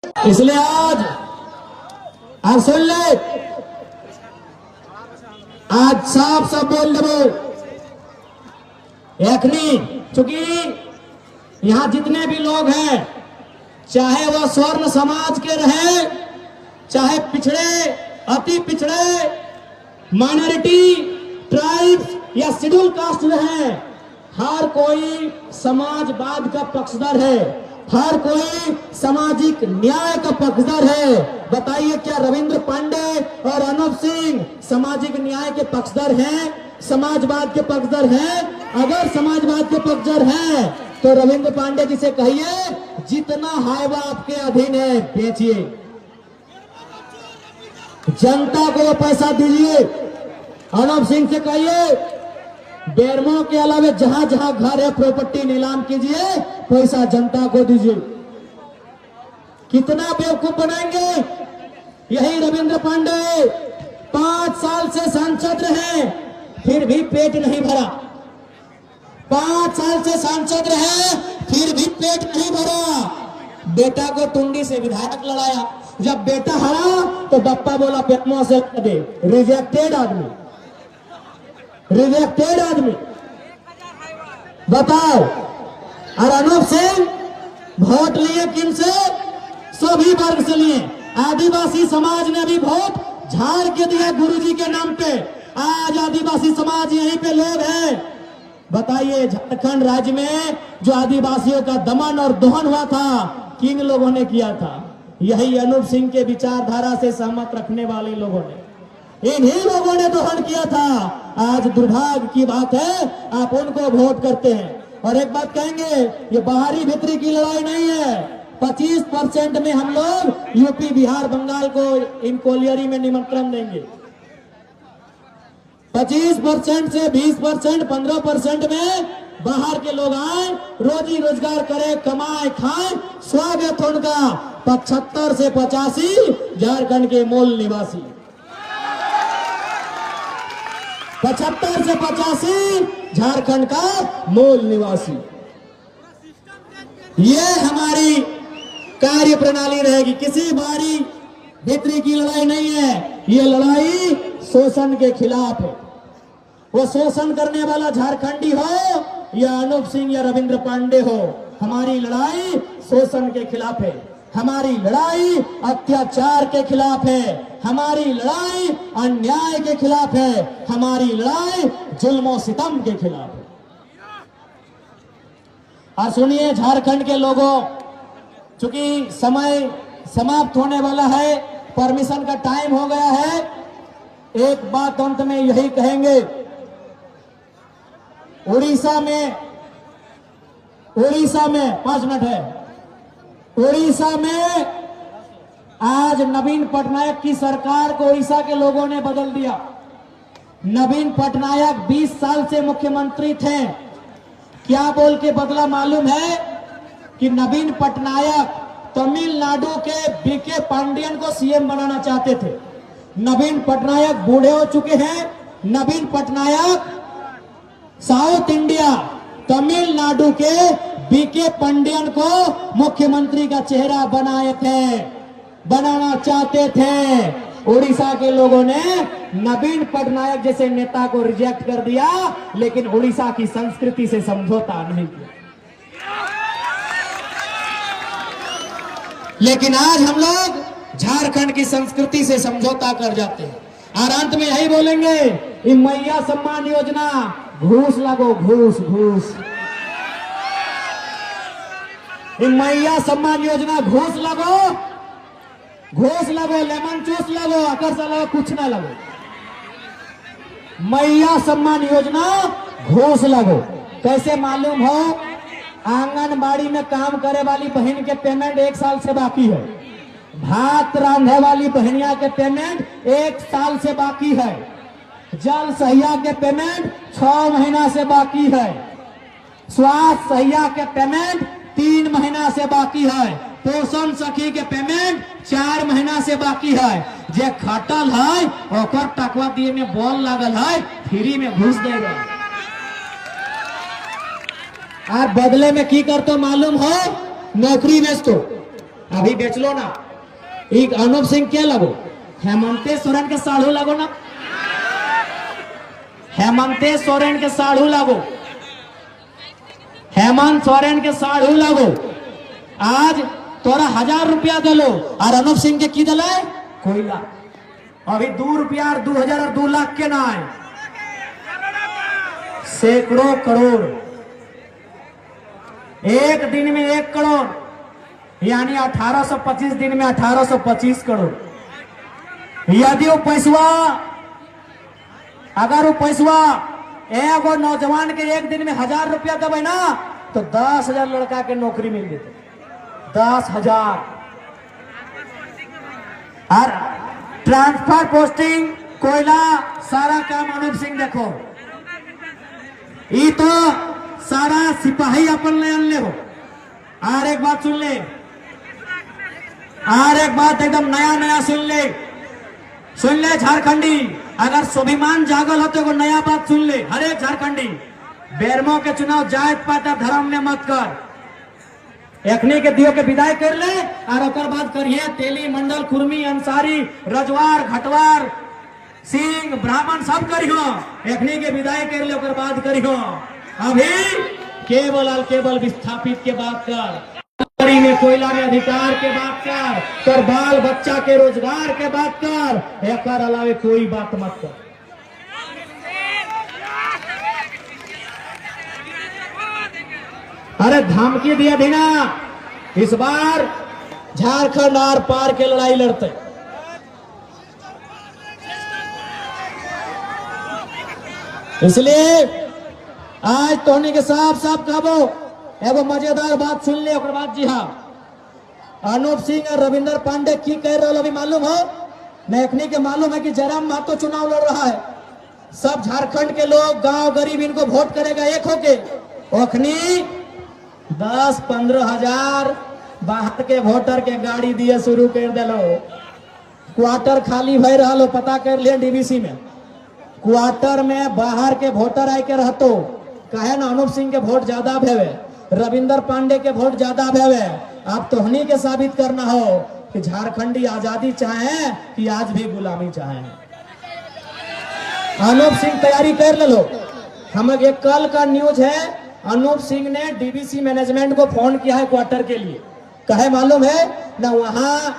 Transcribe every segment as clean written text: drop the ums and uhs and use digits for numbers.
इसलिए आज सुन ले, आज साफ साफ बोल दो एखनी, चूंकि यहां जितने भी लोग हैं, चाहे वह स्वर्ण समाज के रहे, चाहे पिछड़े, अति पिछड़े, माइनॉरिटी, ट्राइब्स या शेड्यूल कास्ट रहे, हर कोई समाजवाद का पक्षधर है, हर कोई सामाजिक न्याय का पक्षधर है। बताइए, क्या रविंद्र पांडे और अनूप सिंह सामाजिक न्याय के पक्षधर हैं, समाजवाद के पक्षधर हैं? अगर समाजवाद के पक्षधर हैं तो रविंद्र पांडे जी से कहिए, जितना हाईवा आपके अधीन है बेचिए, जनता को पैसा दीजिए। अनूप सिंह से कहिए, बेरमो के अलावा जहां जहां घर है प्रॉपर्टी नीलाम कीजिए, पैसा जनता को दीजिए। कितना बेवकूफ बनाएंगे? यही रविंद्र पांडे 5 साल से सांसद रहे, फिर भी पेट नहीं भरा। 5 साल से सांसद रहे, फिर भी पेट नहीं भरा। बेटा को टुंडी से विधायक लड़ाया, जब बेटा हारा तो बप्पा बोला पेटमो से दे। रिजेक्टेड आदमी, रिजेक्टेड आदमी। बताओ। और अनूप सिंह वोट लिए किन से? सभी वर्ग से लिए। आदिवासी समाज ने भी वोट झाड़ के दिया गुरुजी के नाम पे। आज आदिवासी समाज यहीं पे लोग हैं। बताइए, झारखंड राज्य में जो आदिवासियों का दमन और दोहन हुआ था, किन लोगों ने किया था? यही अनूप सिंह के विचारधारा से सहमत रखने वाले लोगों ने, इन्हीं लोगों ने दोहन किया था। आज दुर्भाग्य की बात है, आप उनको वोट करते हैं। और एक बात कहेंगे, ये बाहरी भीतरी की लड़ाई नहीं है। 25% में हम लोग यूपी, बिहार, बंगाल को इन कोलियरी में निमंत्रण देंगे। 25% से 20%, 15% में बाहर के लोग आए, रोजी रोजगार करें, कमाए, खाएं, स्वागत उनका। 75 से 85 झारखंड के मूल निवासी, 75 से 85 झारखंड का मूल निवासी। ये हमारी कार्य प्रणाली रहेगी। किसी बाहरी भीतरी की लड़ाई नहीं है, ये लड़ाई शोषण के खिलाफ है। वो शोषण करने वाला झारखंडी हो या अनूप सिंह या रविंद्र पांडे हो, हमारी लड़ाई शोषण के खिलाफ है, हमारी लड़ाई अत्याचार के खिलाफ है, हमारी लड़ाई अन्याय के खिलाफ है, हमारी लड़ाई जुल्म सितम के खिलाफ है। और सुनिए झारखंड के लोगों, चूंकि समय समाप्त होने वाला है, परमिशन का टाइम हो गया है, एक बात अंत में यही कहेंगे। उड़ीसा में 5 मिनट है। उड़ीसा में आज नवीन पटनायक की सरकार को उड़ीसा के लोगों ने बदल दिया। नवीन पटनायक 20 साल से मुख्यमंत्री थे। क्या बोल के बदला मालूम है? कि नवीन पटनायक तमिलनाडु के बीके पांडियन को सीएम बनाना चाहते थे। नवीन पटनायक बूढ़े हो चुके हैं। नवीन पटनायक साउथ इंडिया तमिलनाडु के बीके पांडियन को मुख्यमंत्री का चेहरा बनाना चाहते थे। उड़ीसा के लोगों ने नवीन पटनायक जैसे नेता को रिजेक्ट कर दिया, लेकिन उड़ीसा की संस्कृति से समझौता नहीं किया। लेकिन आज हम लोग झारखंड की संस्कृति से समझौता कर जाते हैं। और अंत में यही बोलेंगे, मैया सम्मान योजना, घूस लगो, घूस घूस। मैया सम्मान योजना, घूस लगो, लेमन जूस लगो, अकर से लगो, कुछ ना लगो। मैया सम्मान योजना, घूस लगो। कैसे मालूम हो? आंगनबाड़ी में काम करे वाली बहन के पेमेंट 1 साल से बाकी है। भात रांधे वाली बहनिया के पेमेंट 1 साल से बाकी है। जल सहिया के पेमेंट 6 महीना से बाकी है। स्वास्थ्य सहिया के पेमेंट 3 महीना से बाकी है। पोषण सखी के पेमेंट 4 महीना से बाकी है। जे खटल है ओकर टकवा दिए में बॉल लागल है, फ्री में घुस देगा। और बदले में की करतो मालूम हो? नौकरी बेच तो अभी बेच लो ना। एक अनूप सिंह के लगो, हेमंत सोरेन के साढ़ू लगो ना, हेमंत सोरेन के साढ़ू लगो, हेमंत सोरेन के साढ़ू लगो। आज तोरा 1000 रुपया दिलो और अनूप सिंह के की दिले कोयला। अभी 2 रुपया और 2000 और 2 लाख के ना है, सैकड़ों करोड़। एक दिन में 1 करोड़, यानी 1825 दिन में 1825 करोड़। यदि वो पैसवा, अगर वो पैसवा एगो नौजवान के एक दिन में 1000 रुपया देवे ना, तो 10,000 लड़का के नौकरी मिल जेते। 10,000 और ट्रांसफर पोस्टिंग कोयला सारा काम अनूप सिंह देखो। ये तो सारा सिपाही अपन ले अनले हो। और एक बात सुन ले, और एक बात एकदम नया नया सुन ले झारखंडी, अगर स्वाभिमान जागल हो तो नया बात सुन ले। हर एक झारखंडी, बेरमो के चुनाव जात पात धर्म में मत कर। एखनी के दियो के विदाई कर ले और ओकर बाद करिए तेली, मंडल, कुर्मी, अंसारी, रजवार, घटवार, सिंह, ब्राह्मण सब करियो। एखनी के विदाई कर ले, ओकर बाद करियो। अभी केवल और केवल विस्थापित के बात कर, में कोयला में अधिकार के बात कर, कर बाल बच्चा के रोजगार के बात कर, एक अलावे कोई बात मत कर। अरे धमकी दिया देना, इस बार झारखंड आर पार के लड़ाई लड़ते। इसलिए आज तोहनी के साफ साफ कहबो, एगो मजेदार बात सुन ले ओकर बाद। जी हाँ, अनूप सिंह और रविंदर पांडे की कह रहे अभी मालूम हो? नेकनी के मालूम है कि जयराम महतो चुनाव लड़ रहा है। सब झारखंड के लोग, गांव गरीब इनको वोट करेगा एक होके। ओखनी 10-15 हजार बाहर के वोटर के गाड़ी दिए शुरू कर दिलो। क्वार्टर खाली भय रहा, पता कर लिया डीवीसी में। क्वार्टर में बाहर के वोटर आके रहतो, कहे ना अनूप सिंह के वोट ज्यादा भेवे, रविंदर पांडे के वोट ज्यादा भेवे। अब तोहनी के साबित करना हो कि झारखंडी आजादी चाहे कि आज भी गुलामी चाहे। अनूप सिंह तैयारी कर ले लो। हम एक कल का न्यूज है, अनूप सिंह ने डीवीसी मैनेजमेंट को फोन किया है क्वार्टर के लिए। कहे मालूम है ना, वहां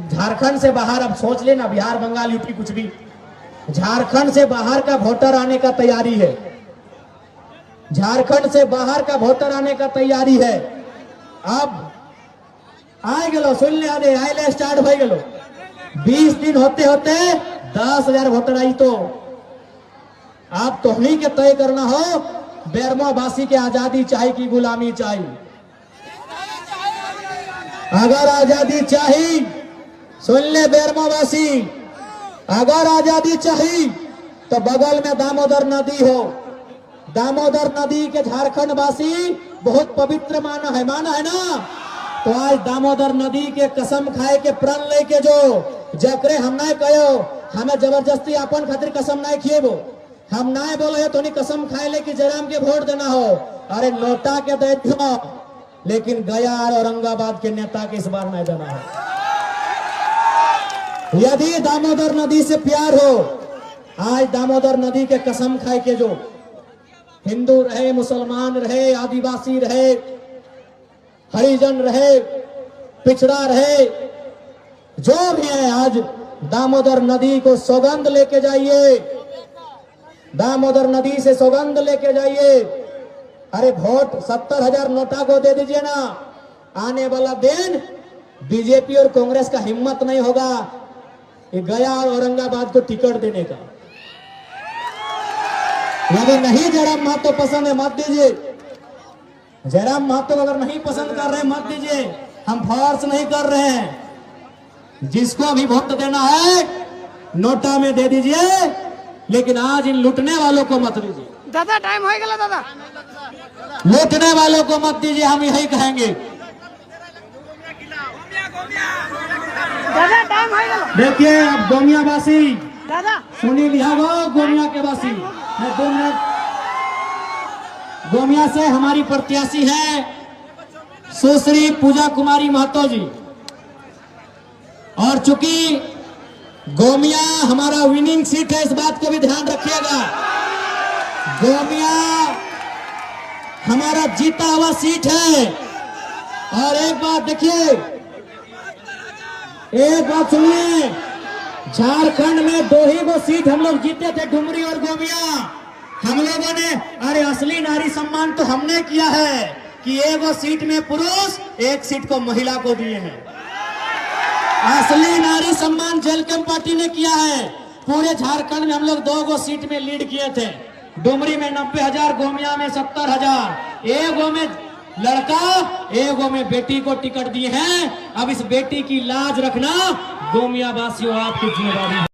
झारखंड से बाहर, अब सोच लेना बिहार, बंगाल, यूपी, कुछ भी, झारखंड से बाहर का वोटर आने का तैयारी है। झारखंड से बाहर का वोटर आने का तैयारी है। अब आए गलो, सुन ले, आदे आए स्टार्ट हो गलो। 20 दिन होते होते 10,000 वोटर आई। तो आप तोहनी के तय करना हो, बेरमो वासी के आजादी चाहिए कि गुलामी चाहिए। अगर आजादी चाहिए, सुन ले बेरमो वासी, अगर आजादी चाहिए तो बगल में दामोदर नदी हो। दामोदर नदी के झारखंड वासी बहुत पवित्र माना है ना। तो आज दामोदर नदी के कसम खाए के प्रण लेके जो जकरे हम ना कहो, हमें जबरदस्ती अपन खातिर कसम ना खिएबो। हम ना बोले तो नहीं कसम खाए ले कि जयराम के वोट देना हो। अरे नोटा के दे दो, लेकिन गया और औरंगाबाद के नेता के इस बार नहीं देना हो। यदि दामोदर नदी से प्यार हो, आज दामोदर नदी के कसम खाए के जो हिंदू रहे, मुसलमान रहे, आदिवासी रहे, हरिजन रहे, पिछड़ा रहे, जो भी है, आज दामोदर नदी को सौगंध लेके जाइए। दामोदर नदी से सौगंध लेके जाइए। अरे वोट 70,000 नोटा को दे दीजिए ना। आने वाला दिन बीजेपी और कांग्रेस का हिम्मत नहीं होगा ये गया और औरंगाबाद को टिकट देने का। यदि नहीं जयराम महतो पसंद है मत दीजिए। जयराम महतो अगर नहीं पसंद कर रहे मत दीजिए। हम फोर्स नहीं कर रहे हैं। जिसको भी वोट देना है नोटा में दे दीजिए, लेकिन आज इन लूटने वालों को मत दीजिए। दादा टाइम हो गया दादा, लूटने वालों को मत दीजिए, हम यही कहेंगे। दादा टाइम हो गया। देखिए अब गोमियावासी दादा सुनी लिया वो गोमिया के वासी, मैं 2 मिनट। गोमिया से हमारी प्रत्याशी है सुश्री पूजा कुमारी महतो जी। और चूंकि गोमिया हमारा विनिंग सीट है, इस बात को भी ध्यान रखिएगा। गोमिया हमारा जीता हुआ सीट है। और एक बात देखिए, एक बात सुनिए, झारखंड में 2 ही वो सीट हम लोग जीते थे, डुमरी और गोमिया। हम लोगों ने, अरे असली नारी सम्मान तो हमने किया है कि एक सीट में पुरुष, एक सीट को महिला को दिए हैं। असली नारी सम्मान जेलकम पार्टी ने किया है। पूरे झारखंड में हम लोग 2 सीट में लीड किए थे। डुमरी में 90,000, गोमिया में 70,000। एगो में लड़का, एगो में बेटी को टिकट दिए हैं। अब इस बेटी की लाज रखना गोमिया वासियों आपकी जिम्मेदारी है।